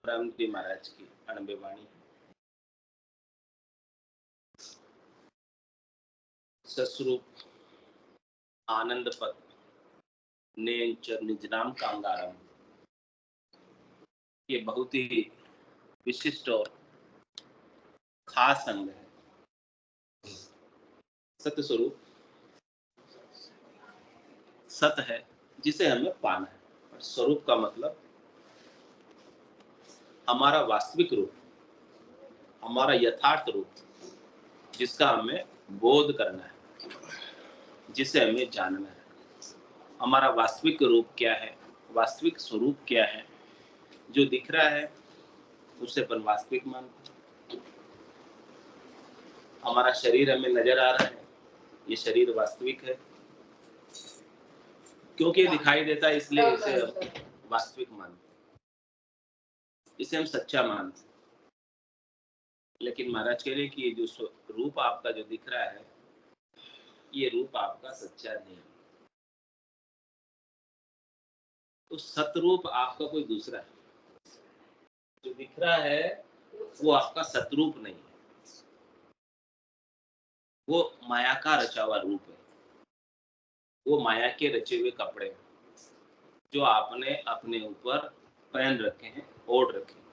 ब्रह्म जी महाराज की अणबे वाणी। सस्वरूप आनंद पद नेंच निजनाम कांगारम, ये बहुत ही विशिष्ट और खास अंग है। सत्य स्वरूप सत है जिसे हमें पाना है, और स्वरूप का मतलब हमारा वास्तविक रूप, हमारा यथार्थ रूप, जिसका हमें बोध करना है, जिसे हमें जानना है। हमारा वास्तविक रूप क्या है, वास्तविक स्वरूप क्या है, जो दिख रहा है उसे अपन वास्तविक मानते हैं। हमारा शरीर हमें नजर आ रहा है, ये शरीर वास्तविक है, क्योंकि दिखाई देता है इसलिए इसे हम वास्तविक मानते हैं, इसे हम सच्चा मानते हैं। लेकिन महाराज कह रहे कि ये जो रूप आपका जो दिख रहा है, ये रूप आपका सच्चा नहीं है। तो सतरूप आपका कोई दूसरा है, जो दिख रहा है वो आपका सतरूप नहीं है, वो माया का रचा हुआ रूप है, वो माया के रचे हुए कपड़े हैं जो आपने अपने ऊपर पहन रखे हैं, ओढ़ रखे हैं,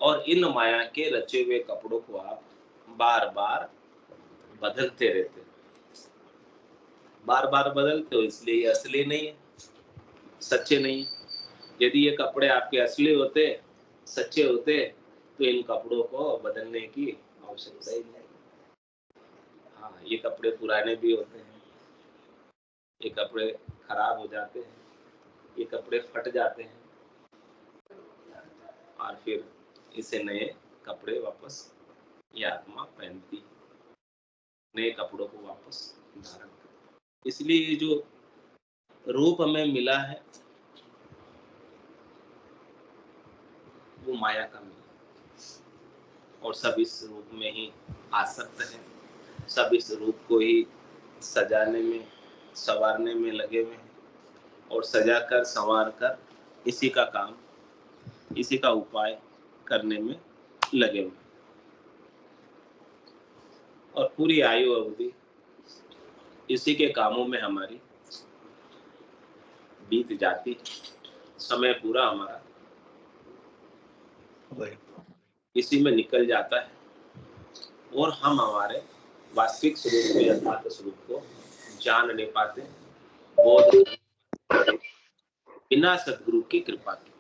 और इन माया के रचे हुए कपड़ों को आप बार बार बदलते रहते हैं। बार बार बदलते हो इसलिए ये असली नहीं है, सच्चे नहीं। यदि ये कपड़े आपके असली होते, सच्चे होते, तो इन कपड़ों को बदलने की आवश्यकता ही नहीं। हाँ, ये कपड़े पुराने भी होते हैं, ये कपड़े खराब हो जाते हैं, ये कपड़े फट जाते हैं, और फिर इसे नए कपड़े वापस ये आत्मा पहनती है, नए कपड़ों को वापस धारण करती। इसलिए ये जो रूप हमें मिला है वो माया का मिला, और सब इस रूप में ही आसक्त है, सब इस रूप को ही सजाने में, संवारने में लगे हुए हैं, और सजा कर संवार कर इसी का काम, इसी का उपाय करने में लगे हुए, और पूरी आयु अवधि इसी के कामों में हमारी बीत जाती, समय पूरा हमारा इसी में निकल जाता है, और हम हमारे वास्तविक स्वरूप को, यथार्थ स्वरूप को जान नहीं पाते बोध बिना सद्गुरु की कृपा के।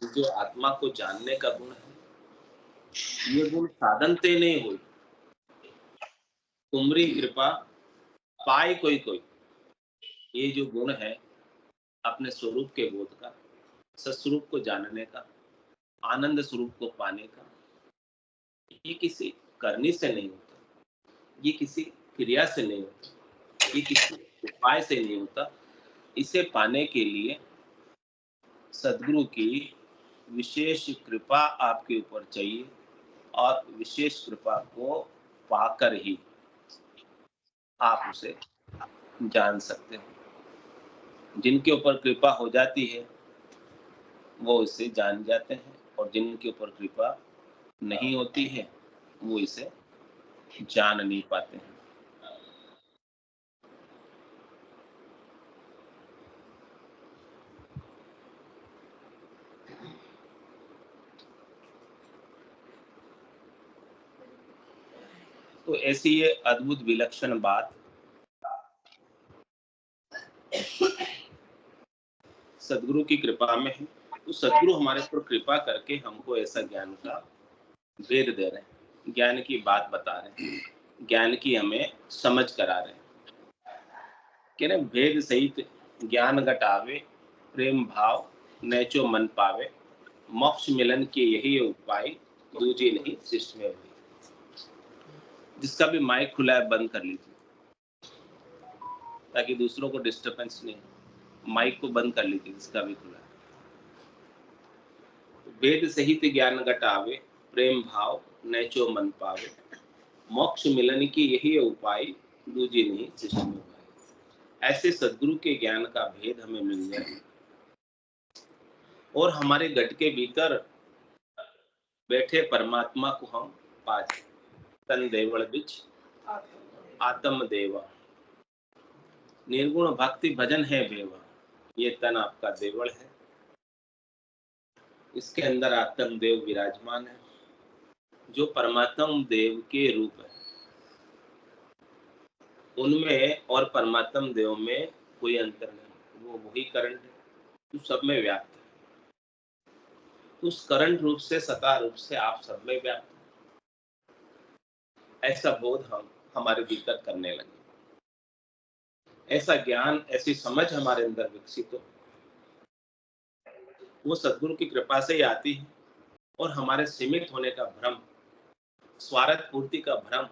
जो आत्मा को जानने का गुण है, ये गुण साधन ते नहीं हुई, तुमरी कृपा पाए कोई कोई। ये जो गुण है अपने स्वरूप के बोध का, सत्स्वरूप को जानने का, आनंद स्वरूप को पाने का, ये किसी करनी से नहीं होता, ये किसी क्रिया से नहीं होता, ये किसी उपाय से नहीं होता। इसे पाने के लिए सद्गुरु की विशेष कृपा आपके ऊपर चाहिए, और विशेष कृपा को पाकर ही आप उसे जान सकते हो। जिनके ऊपर कृपा हो जाती है वो इसे जान जाते हैं, और जिनके ऊपर कृपा नहीं होती है वो इसे जान नहीं पाते हैं। तो ऐसी ये अद्भुत विलक्षण बात सद्गुरु की कृपा में है। तो सद्गुरु हमारे ऊपर कृपा करके हमको ऐसा ज्ञान का भेद दे रहे हैं, ज्ञान की बात बता रहे हैं, ज्ञान की हमें समझ करा रहे हैं। कह रहे भेद सहित ज्ञान घटावे, प्रेम भाव नैचो मन पावे, मोक्ष मिलन के यही उपाय, दूजे नहीं सृष्टि में हुई। जिसका भी माइक खुला है बंद कर लीजिए, ताकि दूसरों को डिस्टर्बेंस नहीं। माइक को बंद कर लीजिए जिसका भी खुला है। वेद सहित ज्ञान घटावे, प्रेम भाव नैचो मन पावे, मोक्ष मिलन की यही उपाय, दूजे नहीं सृष्टि में हुई। ऐसे सद्गुरु के ज्ञान का भेद हमें मिल जाए और हमारे घट के भीतर बैठे परमात्मा को हम पा जाए। तन देवल बिच आत्म देवा, निर्गुण भक्ति भजन है बेवा। ये तन आपका देवल है, इसके अंदर आत्म देव विराजमान है, जो परमात्मा देव के रूप है। उनमें और परमात्म देव में कोई अंतर नहीं, वो वही करंट है जो सब में व्याप्त है। उस करंट रूप से, सता रूप से आप सब में व्याप्त हैं। ऐसा बोध हम हमारे भीतर करने लगे, ऐसा ज्ञान, ऐसी समझ हमारे अंदर विकसित हो। वो सद्गुरु की कृपा से ही आती है। और हमारे सीमित होने का भ्रम, स्वार्थ पूर्ति का भ्रम,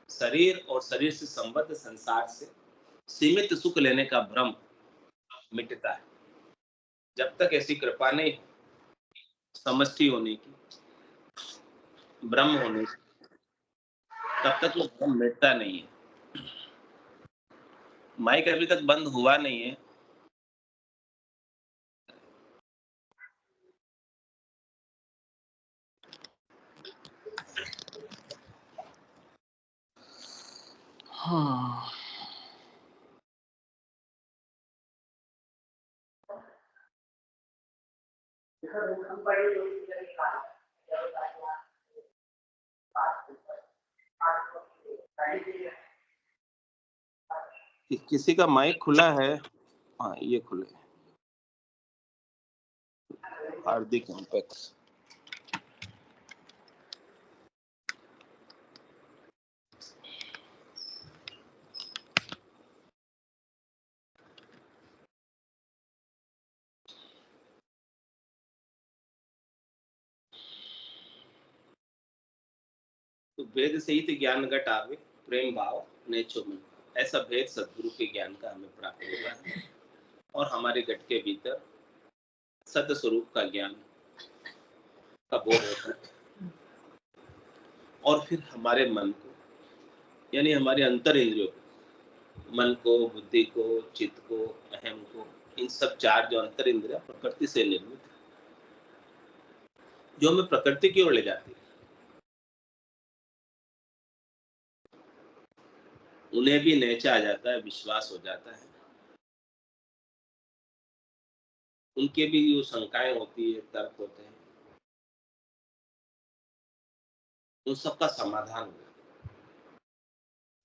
शरीर और शरीर से संबद्ध संसार से सीमित सुख लेने का भ्रम मिटता है। जब तक ऐसी कृपा नहीं, समष्टि होने की, ब्रह्म होने की, तब तक वो भ्रम मिटता नहीं है। माइक अभी तक बंद हुआ नहीं है। हाँ, किसी का माइक खुला है? हाँ, ये खुले। हार्दिक इम्पैक्ट। तो भेद सहित ज्ञान घट आवे, प्रेम भाव नेचो मन। ऐसा भेद सद्गुरु के ज्ञान का हमें प्राप्त होता है और हमारे घट के भीतर सत्य स्वरूप का ज्ञान का बोध होता है। और फिर हमारे मन को, यानी हमारे अंतर इंद्रियों को, मन को, बुद्धि को, चित्त को, अहम को, इन सब चार जो अंतर इंद्रिया प्रकृति से निर्मित है, जो हमें प्रकृति की ओर ले जाती है, उन्हें भी नेचा आ जाता है, विश्वास हो जाता है। उनके भी जो शंकाएं होती है, तर्क होते हैं, उन सबका समाधान हो जाता है।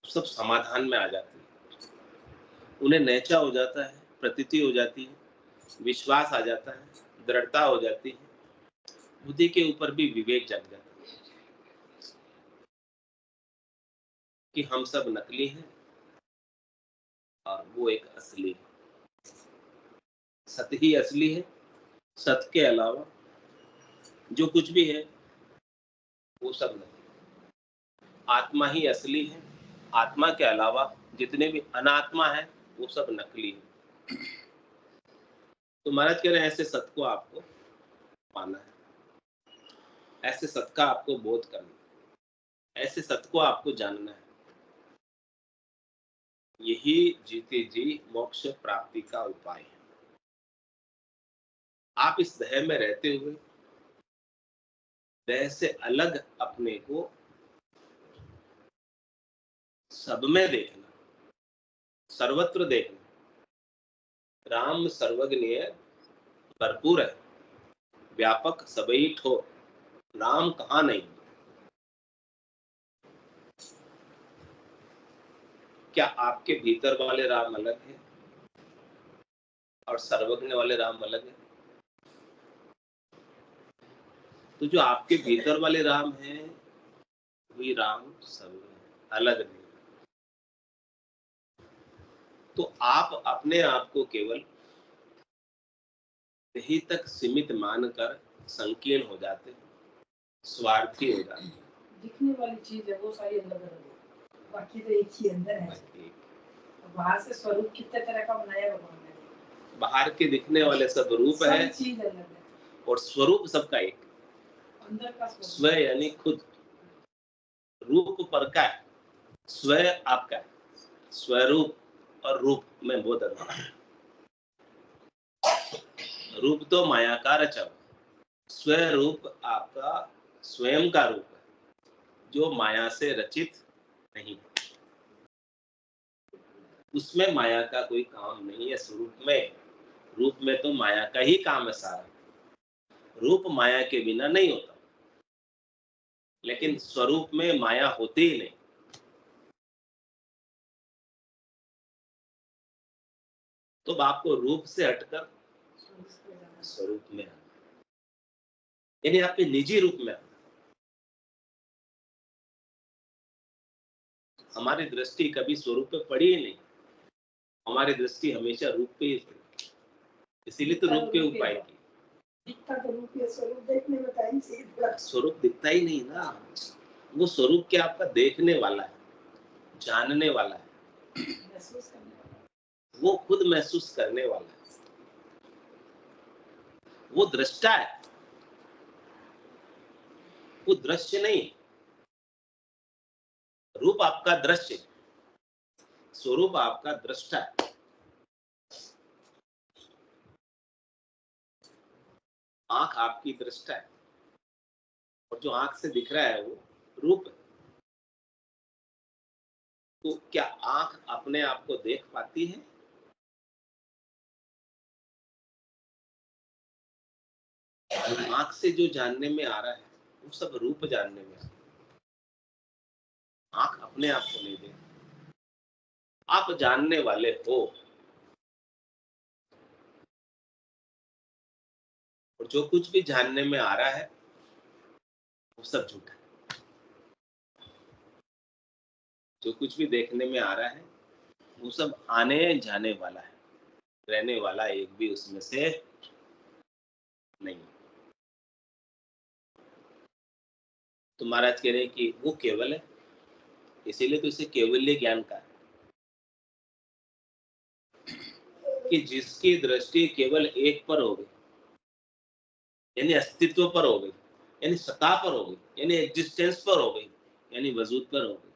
सब समाधान में आ जाते हैं, उन्हें नेचा हो जाता है, प्रतीति हो जाती है, विश्वास आ जाता है, दृढ़ता हो जाती है, बुद्धि के ऊपर भी विवेक जग जाता है कि हम सब नकली हैं और वो एक असली है। सत्य ही असली है, सत्य के अलावा जो कुछ भी है वो सब नकली है। आत्मा ही असली है, आत्मा के अलावा जितने भी अनात्मा है वो सब नकली है। तो महाराज कह रहे हैं ऐसे सत्य को आपको पाना है, ऐसे सत्य का आपको बोध करना है, ऐसे सत्य को आपको जानना है। यही जीते जी मोक्ष प्राप्ति का उपाय है। आप इस देह में रहते हुए देह से अलग अपने को सब में देखना, सर्वत्र देखना। राम सर्वज्ञ भरपूर है, व्यापक सबई ठोर, राम कहाँ नहीं। क्या आपके भीतर वाले राम अलग है और सर्वज्ञ वाले राम अलग है? तो जो आपके भीतर वाले राम हैं वही राम सर्वज्ञ, अलग नहीं। तो आप अपने आप को केवल यही तक सीमित मानकर संकीर्ण हो जाते हैं, स्वार्थी हो जाते हैं। दिखने वाली चीज है वो सारी अलग अलग है, बाकी तो एक ही अंदर है। बाहर से स्वरूप कितने तरह का बनाया भगवान ने। बाहर के दिखने वाले सब रूप है, चीज अलग है और स्वरूप सबका एक। अंदर का स्व यानी खुद, रूप पर का है, स्व आपका है, स्वरूप और रूप में बहुत अंतर है। रूप तो माया का रचा हुआ, स्वरूप आपका स्वयं का रूप है, जो माया से रचित नहीं, उसमें माया का कोई काम नहीं है। स्वरूप में, रूप में तो माया का ही काम है सारा, रूप माया के बिना नहीं होता, लेकिन स्वरूप में माया होती ही नहीं। तो आपको रूप से हटकर स्वरूप में आना, यानी आपके निजी रूप में आना। हमारी दृष्टि कभी स्वरूप पे पड़ी ही नहीं, हमारी दृष्टि हमेशा रूप पे ही पड़ी, इसीलिए तो रूप के उपाय की। दिखता तो रूप है, स्वरूप देखने में टाइम से स्वरूप दिखता ही नहीं ना, वो स्वरूप क्या आपका देखने वाला है, जानने वाला है, महसूस करने वाला, वो खुद महसूस करने वाला है, वो दृष्टा है, वो दृश्य नहीं। रूप आपका दृश्य, स्वरूप आपका दृष्टा है। आंख आपकी दृष्टा है, और जो आंख से दिख रहा है वो रूप है। तो क्या आंख अपने आप को देख पाती है? आंख से जो जानने में आ रहा है वो सब रूप जानने में आ रहा है, आंख अपने आप को नहीं देख। आप जानने वाले हो, और जो कुछ भी जानने में आ रहा है वो सब झूठा है। जो कुछ भी देखने में आ रहा है वो सब आने जाने वाला है, रहने वाला एक भी उसमें से नहीं। तो महाराज कह रहे हैं कि वो केवल है, इसीलिए तो इसे केवल्य ज्ञान का है, कि जिसकी दृष्टि केवल एक पर हो गई, यानी अस्तित्व पर हो गई, यानी सत्ता पर हो गई, यानी एग्जिस्टेंस पर हो गई, यानी वजूद पर हो गई।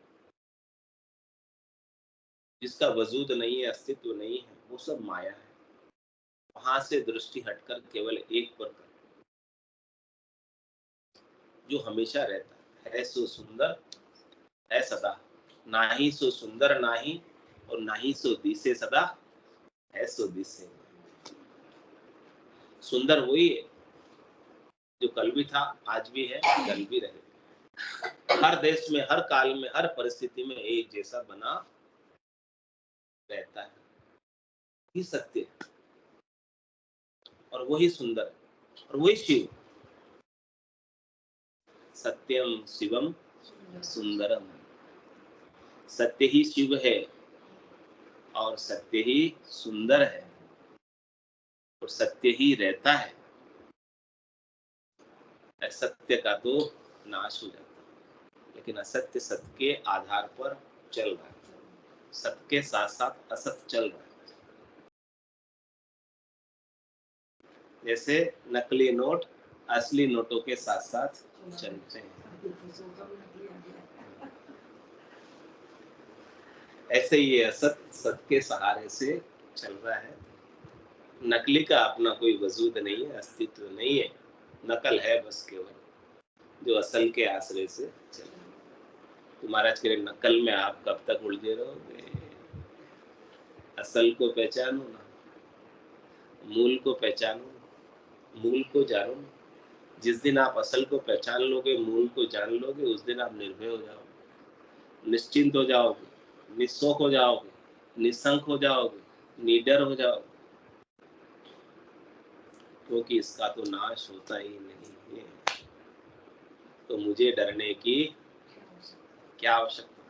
जिसका वजूद नहीं है, अस्तित्व नहीं है, वो सब माया है। वहां से दृष्टि हटकर केवल एक पर कर, जो हमेशा रहता है सो सुंदर है सदा, ना ही सो सुंदर नाही, और ना ही सो दिसे सदा, है सो दिसे। सुंदर वही है जो कल भी था, आज भी है, कल भी रहे। हर देश में, हर काल में, हर परिस्थिति में एक जैसा बना रहता है, ही सत्य है, और वही सुंदर है, और वही शिव। सत्यम शिवम सुंदरम, सत्य ही शिव है, और सत्य ही सुंदर है, और सत्य ही रहता है। असत्य का तो नाश हो जाता है, लेकिन असत्य सत्य के आधार पर चल रहा है, सत्य के साथ साथ असत्य चल रहा है। जैसे नकली नोट असली नोटों के साथ साथ चलते हैं, ऐसे ही ये असत्य सत्य के सहारे से चल रहा है। नकली का अपना कोई वजूद नहीं है, अस्तित्व नहीं है, नकल है बस केवल, जो असल के आश्रय से चल। तो महाराज कह रहे नकल में आप कब तक उलझे रहोगे? असल को पहचानो ना, मूल को पहचानो, मूल को जानो। जिस दिन आप असल को पहचान लोगे, मूल को जान लोगे, उस दिन आप निर्भय हो जाओगे, निश्चिंत हो जाओगे, निस्सोक हो जाओगे, निसंक हो जाओगे, निडर हो जाओगे, क्योंकि इसका तो नाश होता ही नहीं है। तो मुझे डरने की क्या आवश्यकता?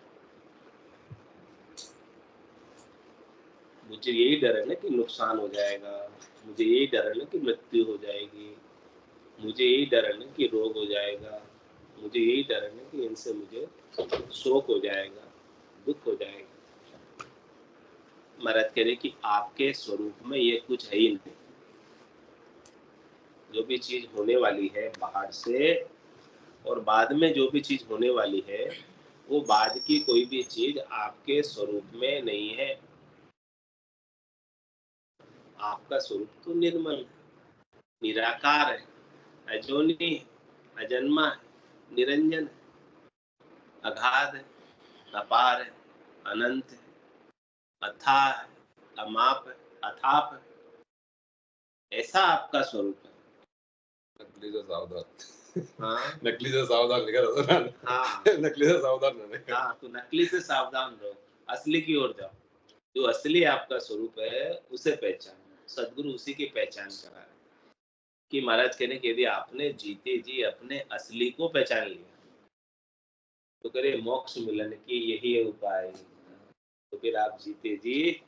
मुझे यही डर है ना कि नुकसान हो जाएगा, मुझे यही डर है ना कि मृत्यु हो जाएगी, मुझे यही डर है ना कि रोग हो जाएगा, मुझे यही डर है ना कि इनसे मुझे शोक हो जाएगा, दुख हो जाएगा। महाराज कह रहे कि आपके स्वरूप में ये कुछ है ही नहीं। जो भी चीज होने वाली है बाहर से, और बाद में जो भी चीज होने वाली है, वो बाद की कोई भी चीज आपके स्वरूप में नहीं है। आपका स्वरूप तो निर्मल है, निराकार है, अजोनी है, अजन्मा है, निरंजन है, अगाध है, अपार है, अनंत है, अथाह है, अमाप है, अथाप है। ऐसा आपका स्वरूप है। नकली से सावधान। हाँ नकली से सावधान लिखा था ना। हाँ नकली से सावधान नहीं। हाँ, तो नकली से सावधान रहो, असली की ओर जाओ। जो असली आपका स्वरूप है उसे पहचानो। सदगुरु उसी की पहचान करा रहे कि महाराज कहने के यदि आपने जीते जी अपने असली को पहचान लिया तो करे मोक्ष मिलन की यही है उपाय। तो फिर आप जीते जी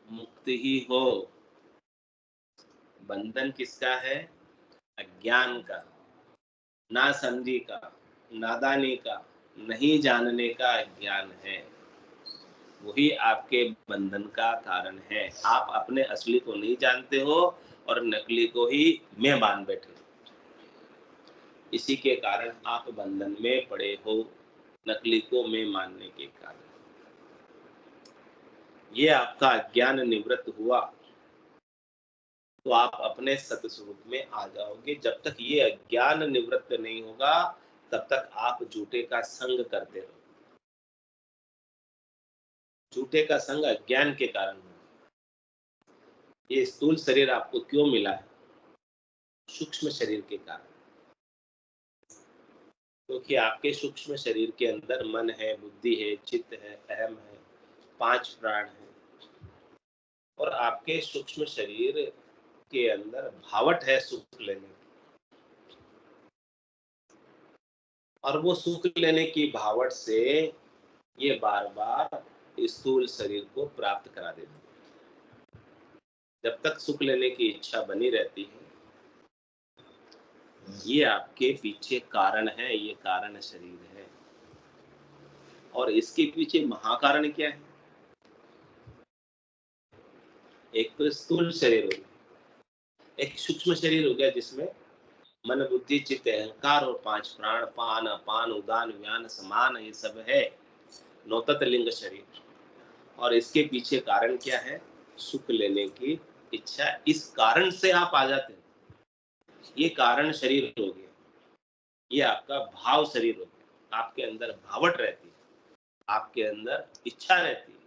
मुक्त ही हो। बंधन किसका है? अज्ञान का, ना समझी का, नादानी का, नहीं जानने का अज्ञान है। वही आपके बंधन का कारण है। आप अपने असली को नहीं जानते हो और नकली को ही मैं मान बैठे। इसी के कारण आप बंधन में पड़े हो, नकली को मैं मानने के कारण। ये आपका अज्ञान निवृत्त हुआ तो आप अपने सतस्वरूप में आ जाओगे। जब तक ये अज्ञान निवृत्त नहीं होगा तब तक आप झूठे का संग करते रहो। झूठे का संग अज्ञान के कारण हो। ये स्थूल शरीर आपको क्यों मिला है? सूक्ष्म शरीर के कारण। क्योंकि आपके सूक्ष्म शरीर के अंदर मन है, बुद्धि है, चित्त है, अहम है, 5 प्राण है और आपके सूक्ष्म शरीर के अंदर भावट है सुख लेने की। और वो सुख लेने की भावट से ये बार बार स्थूल शरीर को प्राप्त करा देती है। जब तक सुख लेने की इच्छा बनी रहती है, ये आपके पीछे कारण है, ये कारण शरीर है। और इसके पीछे महाकारण क्या है? एक तो स्थूल शरीर हो गया, एक सूक्ष्म शरीर हो गया जिसमें मन, बुद्धि, चित्त, अहंकार और 5 प्राण, पान, अपान, उदान, व्यान, समान, ये सब है। नौतत लिंग शरीर। और इसके पीछे कारण क्या है? सुख लेने की इच्छा। इस कारण से आप आ जाते हैं। ये कारण शरीर हो गया। ये आपका भाव शरीर हो गया। आपके अंदर भावट रहती है, आपके अंदर इच्छा रहती है,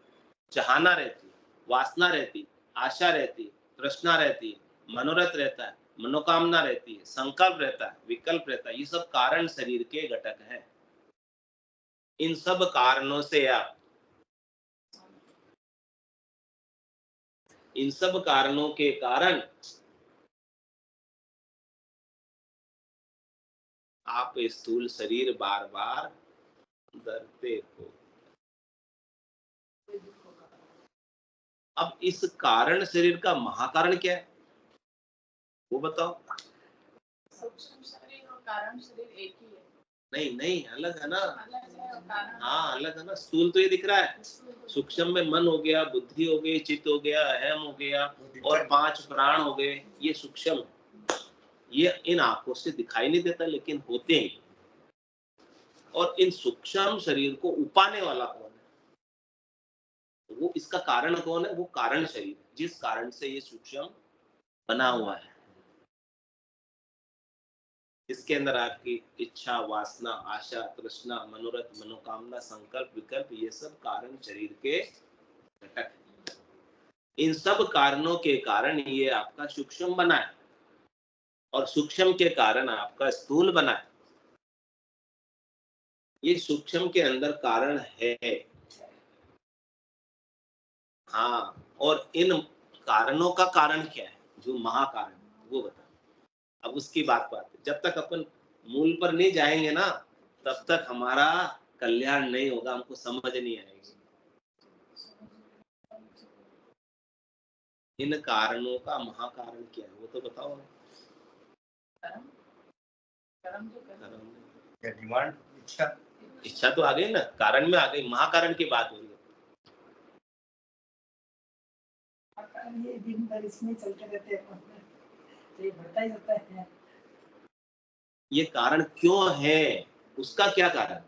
चाहना रहती है, वासना रहती है, आशा रहती है, तृष्णा रहती है, मनोरथ रहता है, मनोकामना रहती है, संकल्प रहता है, विकल्प रहता है। ये सब कारण शरीर के घटक हैं। इन सब कारणों से इन सब कारणों के कारण आप स्थूल शरीर बार बार डरते हो। अब इस कारण शरीर का महाकारण क्या है वो बताओ। सूक्ष्म शरीर और कारण शरीर एक ही है। नहीं नहीं, अलग है ना। अलग है और कारण। हाँ अलग है ना। स्थूल तो ये दिख रहा है, सूक्ष्म में मन हो गया, बुद्धि हो गई, चित्त हो गया, अहम हो गया और 5 प्राण हो गए। ये सूक्ष्म, ये इन आंखों से दिखाई नहीं देता लेकिन होते हैं। और इन सूक्ष्म शरीर को उपाने वाला कौन है? वो इसका कारण कौन है? वो कारण शरीर, जिस कारण से ये सूक्ष्म बना हुआ है। इसके अंदर आपकी इच्छा, वासना, आशा, तृष्णा, मनोरथ, मनोकामना, संकल्प, विकल्प, ये सब कारण शरीर के घटक हैं। इन सब कारणों के कारण ये आपका सूक्ष्म बना है और सूक्ष्म के कारण आपका स्थूल बना है। ये सूक्ष्म के अंदर कारण है। हाँ, और इन कारणों का कारण क्या है? जो महाकारण, वो बता। अब उसकी बात है। जब तक अपन मूल पर नहीं जाएंगे ना तब तक हमारा कल्याण नहीं होगा, हमको समझ नहीं आएगी। इन कारणों का महाकारण क्या है वो तो बताओ। डिमांड, इच्छा तो आ गई ना, कारण में आ गई, महाकारण की बात हो रही है। ये दिन भर इसमें चलते रहते हैं, तो ये बढ़ता ही रहता है। ये कारण क्यों है? उसका क्या कारण है?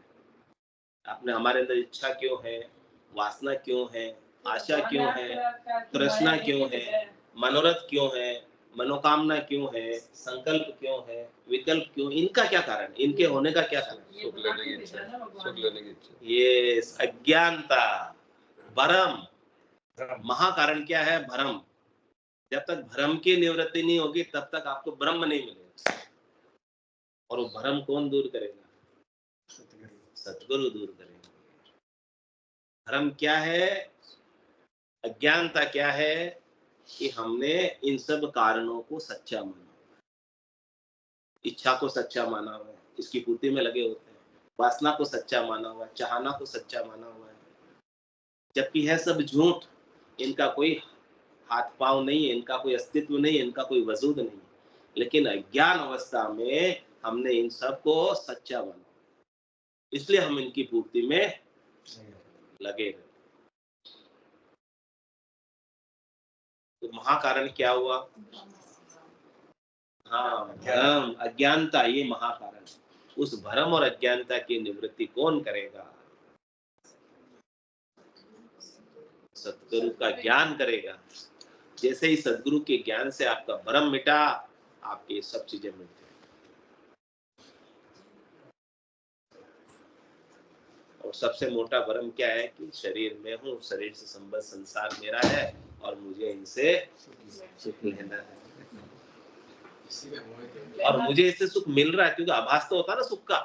आपने हमारे अंदर इच्छा क्यों है, वासना क्यों है, आशा क्यों है, तृष्णा क्यों है, मनोरथ क्यों है, मनोकामना क्यों है, संकल्प क्यों है, विकल्प क्यों, इनका क्या कारण, इनके होने का क्या कारण? ये सुख बना लेने के की भेजा इच्छा, ना सुख भगवान ने। लेने की इच्छा। ये अज्ञानता, भ्रम। महाकारण क्या है? भ्रम। जब तक भ्रम की निवृत्ति नहीं होगी तब तक आपको ब्रह्म नहीं मिलेगा। और वो भ्रम कौन दूर करेगा? सतगुरु दूर करेगा। भ्रम क्या है? अज्ञानता क्या है? कि हमने इन सब कारणों को सच्चा माना, इच्छा को सच्चा माना हुआ है, इसकी पूर्ति में लगे होते हैं, वासना को सच्चा माना हुआ है, चाहना को सच्चा माना हुआ है, जबकि है सब झूठ। इनका कोई हाथ पांव नहीं है, इनका कोई अस्तित्व नहीं है, इनका कोई वजूद नहीं है। लेकिन अज्ञान अवस्था में हमने इन सब को सच्चा माना, इसलिए हम इनकी पूर्ति में लगे रहे। तो महाकारण क्या हुआ? हाँ, भ्रम, अज्ञानता, ये महाकारण है। उस भ्रम और अज्ञानता की निवृत्ति कौन करेगा? सतगुरु का ज्ञान करेगा। जैसे ही सतगुरु के ज्ञान से आपका भ्रम मिटा, आपकी सब चीजें मिट गई। और सबसे मोटा भ्रम क्या है? कि शरीर में हूँ, शरीर से संबद्ध संसार मेरा है और मुझे इनसे सुख लेना है। और मुझे इससे सुख मिल रहा है, क्योंकि आभास तो होता है ना सुख का।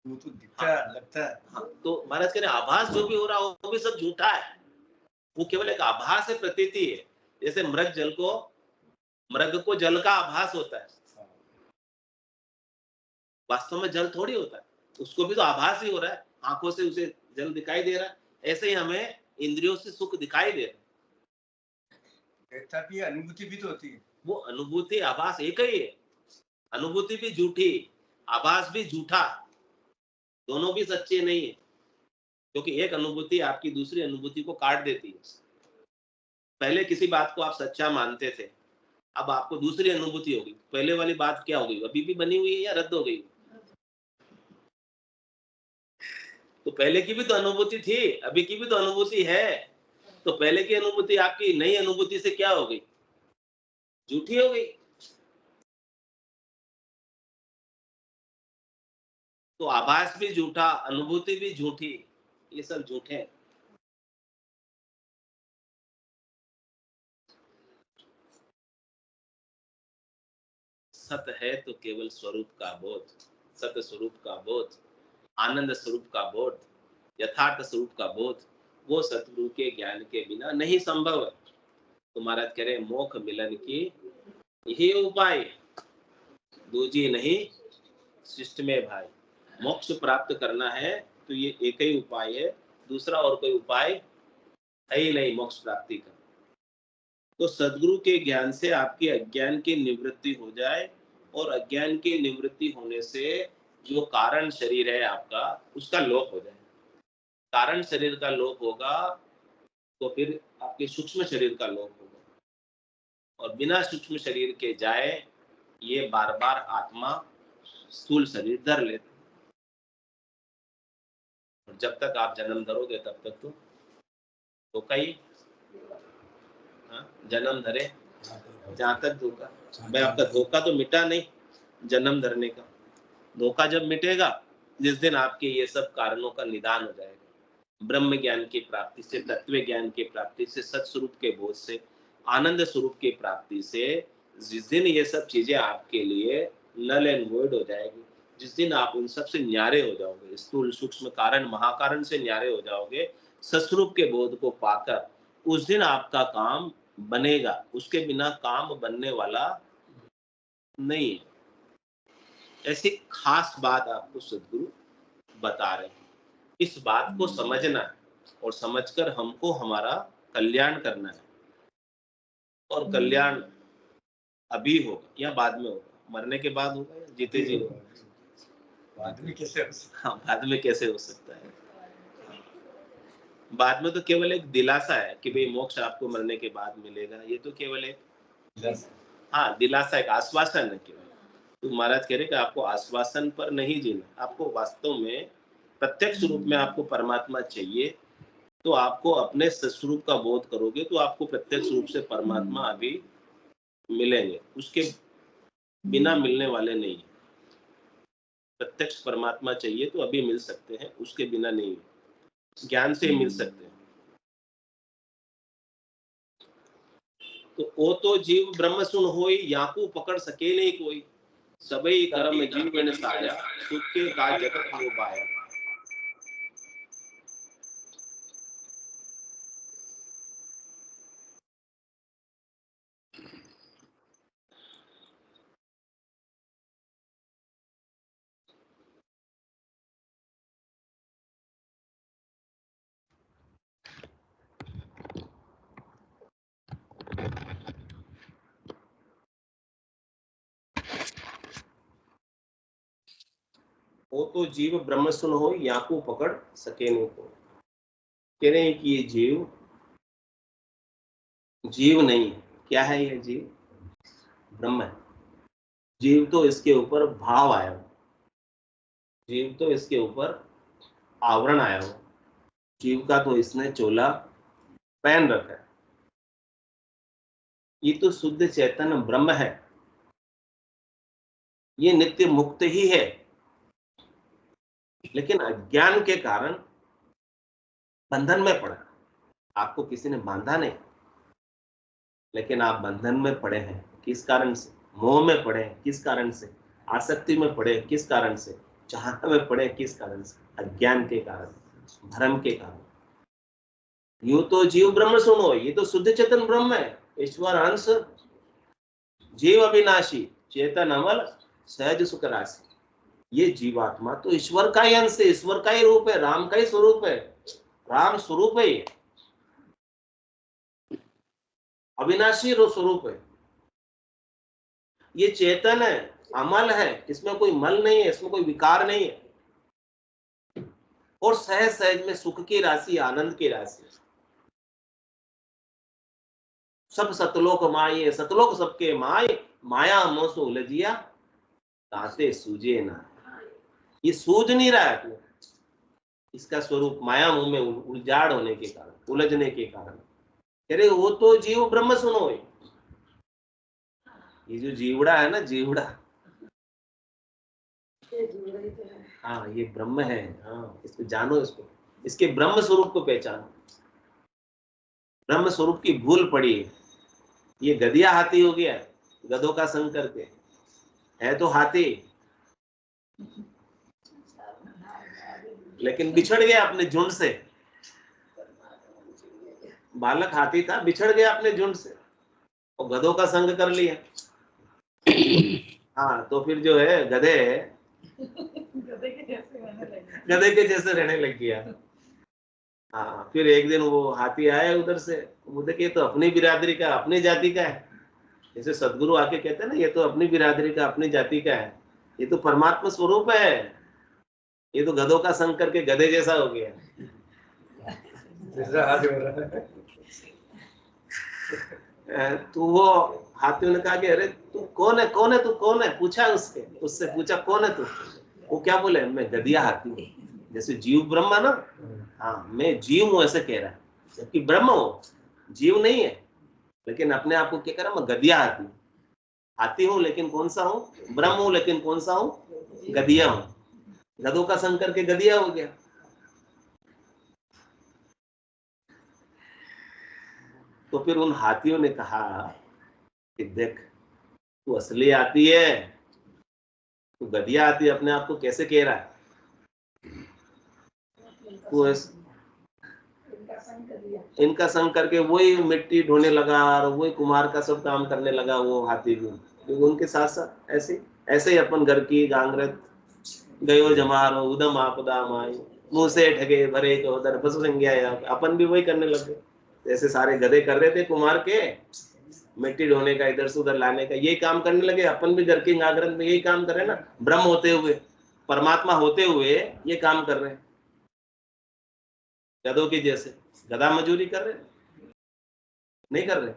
वो तो दिखता है, लगता है। हाँ, तो महाराज कह रहे आभास जो भी हो रहा है वो भी सब झूठा है, वो केवल एक आभास है, प्रतीति है। जैसे मृग को जल का आभास होता है, वास्तव में जल थोड़ी होता है, उसको भी तो आभास ही हो रहा है, आंखों से उसे जल दिखाई दे रहा है। ऐसे ही हमें इंद्रियों से सुख दिखाई दे रहा है, अनुभूति भी तो होती है। वो अनुभूति आभास एक ही है। अनुभूति भी झूठी, आभास भी झूठा, दोनों भी सच्चे नहीं है, क्योंकि एक अनुभूति आपकी दूसरी अनुभूति को काट देती है। पहले किसी बात को आप सच्चा मानते थे, अब आपको दूसरी अनुभूति होगी, पहले वाली बात क्या हो गई? अभी भी बनी हुई है या रद्द हो गई? तो पहले की भी तो अनुभूति थी, अभी की भी तो अनुभूति है। तो पहले की अनुभूति आपकी नई अनुभूति से क्या हो गई? झूठी हो गई। तो आभास भी झूठा, अनुभूति भी झूठी, ये सब झूठे हैं। सत है तो केवल स्वरूप का बोध, सत्य स्वरूप का बोध, आनंद स्वरूप का बोध, यथार्थ स्वरूप का बोध, वो सतगुरु के ज्ञान के बिना नहीं संभव है। तो महाराज कह रहे मोक्ष मिलन की यही उपाय, दूजी नहीं शिष्ट में भाई। मोक्ष प्राप्त करना है तो ये एक ही उपाय है, दूसरा और कोई उपाय है ही नहीं मोक्ष प्राप्ति का। तो सदगुरु के ज्ञान से आपकी अज्ञान की निवृत्ति हो जाए, और अज्ञान की निवृत्ति होने से जो कारण शरीर है आपका, उसका लोप हो जाए। कारण शरीर का लोप होगा तो फिर आपके सूक्ष्म शरीर का लोप होगा, और बिना सूक्ष्म शरीर के जाए ये बार बार आत्मा स्थूल शरीर धर लेते। और जब तक आप जन्म धरोगे तब तक तो धोखा ही। जन्म धरे जहां तक धोखा, भाई आपका धोखा तो मिटा नहीं, जन्म धरने का धोखा जब मिटेगा, जिस दिन आपके ये सब कारणों का निदान हो जाएगा, ब्रह्म ज्ञान की प्राप्ति से, तत्व ज्ञान की प्राप्ति से, सत्स्वरूप के बोध से, आनंद स्वरूप की प्राप्ति से, जिस दिन ये सब चीजें आपके लिए नल एंड वॉइड हो जाएगी, जिस दिन आप उन सब से न्यारे हो जाओगे, स्थूल सूक्ष्म कारण महाकारण से न्यारे हो जाओगे, सत्स्वरूप के बोध को पाकर, उस दिन आपका काम बनेगा। उसके बिना काम बनने वाला नहीं है। ऐसी खास बात आपको सदगुरु बता रहे हैं। इस बात को समझना है, और समझकर हमको हमारा कल्याण करना है। और कल्याण अभी होगा या बाद में होगा? मरने के बाद होगा या जीते जी होगा? बाद में कैसे हो सकता है? हाँ, बाद में कैसे हो सकता है? बाद में तो केवल एक दिलासा है कि भाई मोक्ष आपको मरने के बाद मिलेगा, ये तो केवल एक हाँ दिलासा, एक आश्वासन है केवल। तो महाराज कह रहे कि आपको आश्वासन पर नहीं जीना, आपको वास्तव में प्रत्यक्ष रूप में आपको परमात्मा चाहिए, तो आपको अपने स्वरूप का बोध करोगे तो आपको प्रत्यक्ष रूप से परमात्मा अभी मिलेंगे, उसके बिना मिलने वाले नहीं। प्रत्यक्ष परमात्मा चाहिए तो अभी मिल सकते हैं, उसके बिना नहीं, ज्ञान से मिल सकते हैं। तो ओ तो जीव ब्रह्म सुन होई, याकू पकड़ सके नहीं कोई, सबई कर्म जीव बिन साया, सुख के का जगत हो पाया। वो तो जीव ब्रह्म सुन हो, याकू पकड़ सके नहीं कोई। कह रहे हैं कि ये जीव नहीं है। क्या है ये जीव? ब्रह्म है। जीव तो इसके ऊपर भाव आया हो, जीव तो इसके ऊपर आवरण आया हो, जीव का तो इसने चोला पहन रखा है। ये तो शुद्ध चैतन्य ब्रह्म है, ये नित्य मुक्त ही है, लेकिन अज्ञान के कारण बंधन में पड़ा। आपको किसी ने बांधा नहीं, लेकिन आप बंधन में पड़े हैं। किस कारण से? मोह में पड़े हैं। किस कारण से? आसक्ति में पड़े। किस कारण से? चाहना में पड़े। किस कारण से? अज्ञान के कारण, भ्रम के कारण। यूं तो जीव ब्रह्म सुनो, ये तो शुद्ध चेतन ब्रह्म है, ईश्वर अंश, जीव अविनाशी, चेतन अमल, सहज सुख राशि। ये जीवात्मा तो ईश्वर का ही अंश है, ईश्वर का ही रूप है, राम का ही स्वरूप है, राम स्वरूप है, ये अविनाशी स्वरूप है। ये चेतन है, अमल है, इसमें कोई मल नहीं है, इसमें कोई विकार नहीं है, और सहज सहज में सुख की राशि, आनंद की राशि। सब सतलोक माये, सतलोक सबके माय, माया मोह से उलझिया, ताते सूझे ना। ये सूझ नहीं रहा है, इसका स्वरूप माया मोह में उलझाड़ होने के कारण, उलझने के कारण। कह रहे वो तो जीव ब्रह्म सुनो। ये जो जीवड़ा है ना, जीवड़ा, हाँ ये ब्रह्म है। हाँ, इसको जानो, इसको, इसके ब्रह्म स्वरूप को पहचानो। ब्रह्म स्वरूप की भूल पड़ी है। ये गधिया हाथी हो गया, गधों का संग करके, है तो हाथी, लेकिन बिछड़ गया अपने झुंड से। बालक हाथी था, बिछड़ गया अपने झुंड से और गधों का संग कर लिया। हाँ, तो फिर जो है गधे गधे के जैसे रहने लग गया। हाँ, फिर एक दिन वो हाथी आया उधर से, वो देखे तो अपनी बिरादरी का, अपनी जाति का है। जैसे सदगुरु आके कहते हैं ना, ये तो अपनी बिरादरी का, अपनी जाति का है, ये तो परमात्मा स्वरूप है, ये तो गधों का संग करके गधे जैसा हो गया। तो वो हाथियों ने कहा कि अरे तू कौन है, कौन है तू, कौन है? पूछा उससे पूछा कौन है तू? वो क्या बोले? मैं गधिया हाथी हूँ। जैसे जीव ब्रह्म ना, हाँ मैं जीव हूँ ऐसे कह रहा है, जबकि ब्रह्म हो, जीव नहीं है, लेकिन अपने आप को क्या कह रहा, मैं गधिया हाथी, हाथी हूँ लेकिन कौन सा हूँ? ब्रह्म हूँ लेकिन कौन सा हूँ? गधिया हूँ। गधों का संग करके गधिया हो गया। तो फिर उन हाथियों ने कहा कि देख, तू असली आती है, तू गधिया आती है, अपने आप को कैसे कह रहा है? तू इनका संग करके वही मिट्टी ढोने लगा और वही कुम्हार का सब काम करने लगा वो हाथी भी, क्योंकि उनके साथ साथ ऐसे ऐसे ही अपन घर की गांगरत गयो जमारो उदम आपदा माई, मुंह से ठगे भरे को उधर बस गया, अपन भी वही करने लगे। जैसे सारे गधे कर रहे थे कुम्हार के, मिट्टी ढोने का, इधर से उधर लाने का, यही काम करने लगे। अपन भी घर की गांगरत में यही काम कर रहे हैं ना, ब्रह्म होते हुए, परमात्मा होते हुए ये काम कर रहे हैं, गधों के जैसे। गधा मजूरी कर रहे नहीं कर रहे?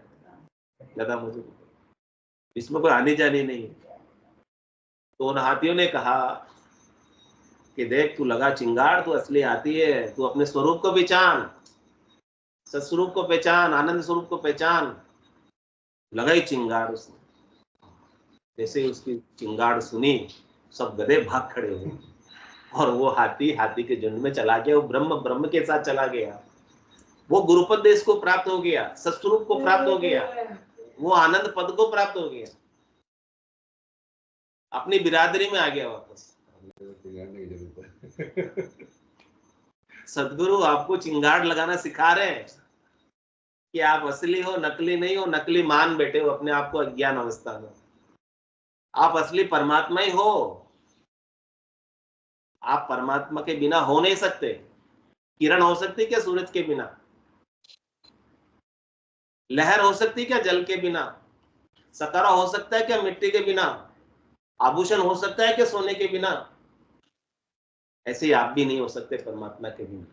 गधा मजूरी, इसमें कोई आनी जानी नहीं है। तो उन हाथियों ने कहा कि देख, तू लगा चिंगार, तू असली हाथी है, तू अपने स्वरूप को पहचान, सत्स्वरूप को पहचान, आनंद स्वरूप को पहचान। लगा ही चिंगार उसने। जैसे उसकी चिंगाड़ सुनी, सब गधे भाग खड़े हुए और वो हाथी के झुंड में चला गया। वो ब्रह्म के साथ चला गया। वो गुरुपदेश को प्राप्त हो गया, सत्स्वरूप को प्राप्त हो गया, वो आनंद पद को प्राप्त हो गया, अपनी बिरादरी में आ गया वापस। सदगुरु आपको चिंगाड़ लगाना सिखा रहे हैं कि आप असली हो, नकली नहीं हो। नकली मान बैठे हो अपने आप को अज्ञान अवस्था में। आप असली परमात्मा ही हो। आप परमात्मा के बिना हो नहीं सकते। किरण हो सकती क्या सूरज के बिना? लहर हो सकती क्या जल के बिना? सकरा हो सकता है क्या मिट्टी के बिना? आभूषण हो सकता है क्या सोने के बिना? ऐसे ही आप भी नहीं हो सकते परमात्मा के बिना।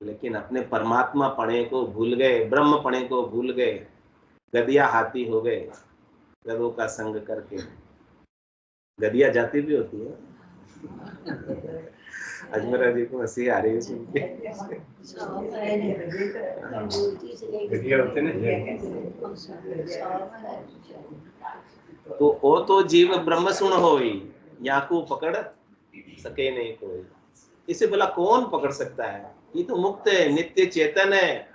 लेकिन अपने परमात्मा पणे को भूल गए, ब्रह्म पणे को भूल गए, गदिया हाथी हो गए गधों का संग करके। गदिया जाति भी होती है। अजमेरा जी को हंसी आ रही है सुन के। तो ओ तो जीव ब्रह्म सुन होई, याकू पकड़ सके नहीं कोई। इसे भला कौन पकड़ सकता है? ये तो मुक्त है, नित्य चेतन है,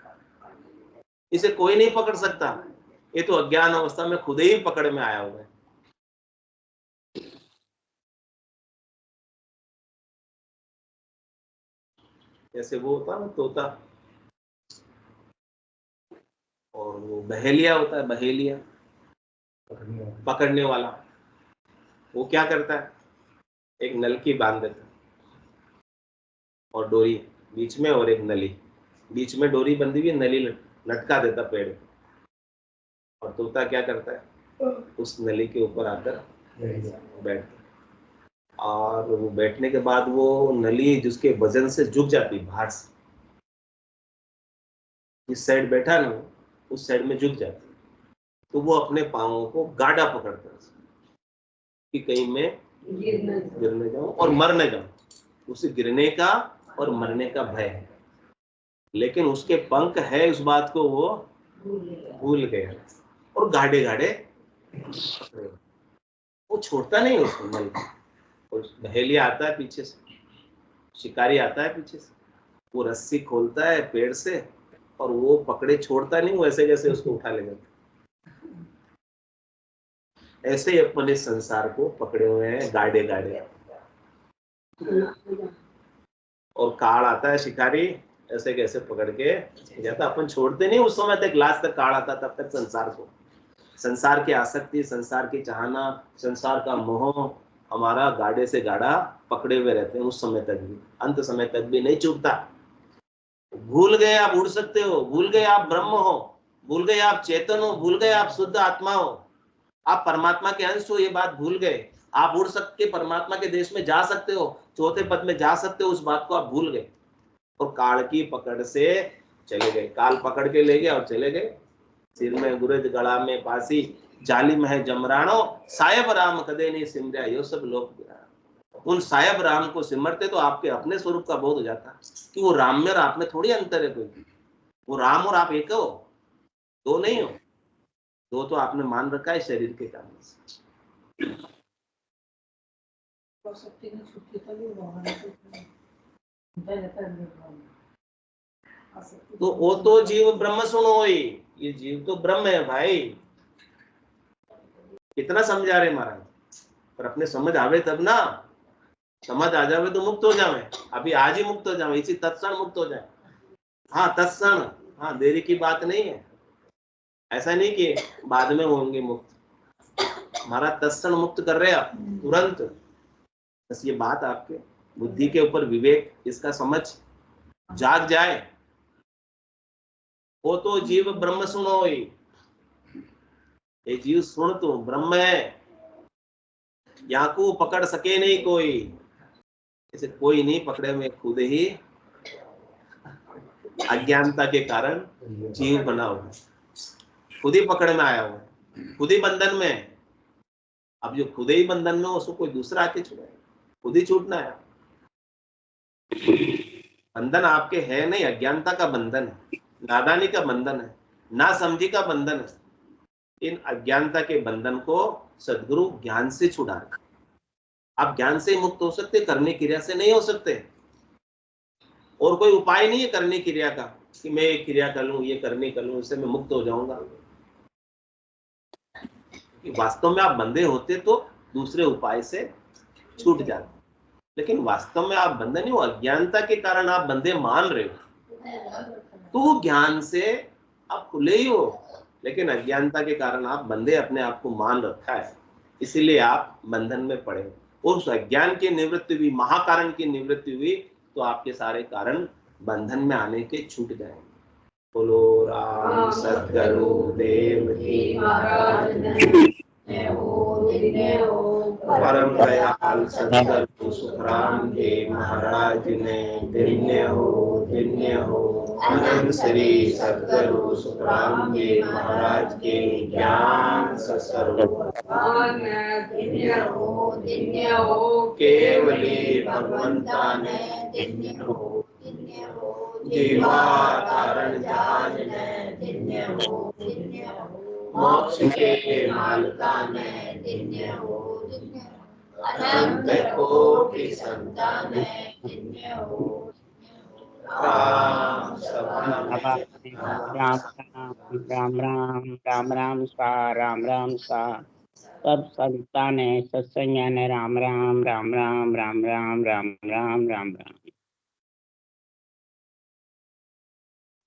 इसे कोई नहीं पकड़ सकता। ये तो अज्ञान अवस्था में खुद ही पकड़ में आया हुआ है। जैसे वो होता ना तोता, और वो बहेलिया होता है, बहेलिया पकड़ने वाला। वो क्या करता है? एक नलकी बांध देता है और डोरी बीच में, और एक नली बीच में, डोरी बंधी हुई, नली लटका देता पेड़। और तोता क्या करता है? उस नली के ऊपर आकर बैठता। और वो बैठने के बाद वो नली जिसके वजन से झुक जाती बाहर से, इस साइड बैठा ना उस साइड में झुक जाती, तो वो अपने पांवों को गाढ़ा पकड़ता है कि कहीं मैं गिरने जाऊं और मर न जाऊं। उसे गिरने का और मरने का भय है, लेकिन उसके पंख है उस बात को वो भूल गया और गाढ़े गाढ़े वो छोड़ता नहीं उसको नल। और बहेलिया आता है पीछे से, शिकारी आता है पीछे से, वो रस्सी खोलता है पेड़ से और वो पकड़े छोड़ता नहीं, वैसे जैसे उसको उठा ले जाता। ऐसे ही अपने संसार को पकड़े हुए हैं गाड़े गाड़े। और काल आता है शिकारी, ऐसे कैसे पकड़ के जाता। अपन छोड़ते नहीं उस समय तक, लास्ट तक काल आता तब तक संसार को, संसार की आसक्ति, संसार की चाहना, संसार का मोह हमारा गाड़े से गाड़ा पकड़े हुए रहते हैं उस समय तक भी, अंत समय तक भी नहीं छूटता। भूल गए आप उड़ सकते हो, भूल गए आप ब्रह्म हो, भूल गए आप चेतन हो, भूल गए आप शुद्ध आत्मा हो, आप परमात्मा के अंश हो, ये बात भूल गए। आप उड़ सकते परमात्मा के देश में जा सकते हो, चौथे पद में जा सकते हो, उस बात को आप भूल गए और काल की पकड़ से चले गए। काल पकड़ के ले गए और चले गए। सिर में गुरज गला में पासी, जालिम है जमरानो, सायब राम कदे नहीं सिमरा, यो सब लोग। उन सायब राम को सिमरते तो आपके अपने स्वरूप का बोध हो जाता कि वो राम में और आप में थोड़ी अंतर है कोई। वो राम और आप एक हो, दो नहीं हो। दो तो आपने मान रखा है शरीर के कारण से। तो वो तो जीव ब्रह्म सुनोई, ये जीव तो ब्रह्म है भाई। कितना समझा रहे महाराज, पर अपने समझ आवे तब ना। समझ आ जावे तो मुक्त हो जावे, अभी आज ही मुक्त हो जावे, इसी तत्क्षण मुक्त हो जाए। हाँ तत्क्षण, हाँ देरी की बात नहीं है। ऐसा नहीं कि बाद में होंगे मुक्त, हमारा तत्क्षण मुक्त कर रहे आप तुरंत। बस ये बात आपके बुद्धि के ऊपर विवेक, इसका समझ जाग जाए। वो तो जीव ब्रह्म सुनो, ये जीव सुन तू ब्रह्म है, याकू पकड़ सके नहीं कोई। इसे कोई नहीं पकड़े में, खुद ही अज्ञानता के कारण जीव बना हुआ, खुद ही पकड़ में आया हुआ, खुद ही बंधन में। अब जो खुद ही बंधन में, उसको कोई दूसरा आके छुड़ाए, खुद ही छूटना है। बंधन आपके है नहीं, अज्ञानता का बंधन है, नादानी का बंधन है, ना समझी का बंधन है। इन अज्ञानता के बंधन को सद्गुरु ज्ञान से छुड़ा रहे। आप ज्ञान से ही मुक्त हो सकते, करने क्रिया से नहीं हो सकते। और कोई उपाय नहीं है करने क्रिया का कि मैं ये क्रिया कर लूं, ये करने कर लूं, इससे मैं मुक्त हो जाऊंगा। कि वास्तव में आप बंधे होते तो दूसरे उपाय से छूट जाते, लेकिन वास्तव में आप बंधे नहीं हो, अज्ञानता के कारण आप बंधे मान रहे हो। तो ज्ञान से आप खुले ही हो, लेकिन अज्ञानता के कारण आप बंधे अपने आप को मान रखा है, इसीलिए आप बंधन में पड़े हो। और उस अज्ञान की निवृत्ति हुई, महाकारण की निवृत्ति हुई, तो आपके सारे कारण बंधन में आने के छूट जाएंगे। बोलो राम सद्गुरु देव की महाराज परम दयाल सद्गुरु सुखराम जी महाराज ने धन्य हो। अनंत श्री सद्गुरु सुखराम जी महाराज के ज्ञान स्वरूप धन्य हो। केवली भगवंता ने धन्य हो। जीवा तारण जान ने धन्य हो। मोक्ष के मालका ने धन्य हो। अनंत कोटि संतान ने धन्य हो। राम राम सा सब संतान है सत्संग राम राम राम राम राम राम राम राम राम राम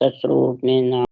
सत्स्वरूप में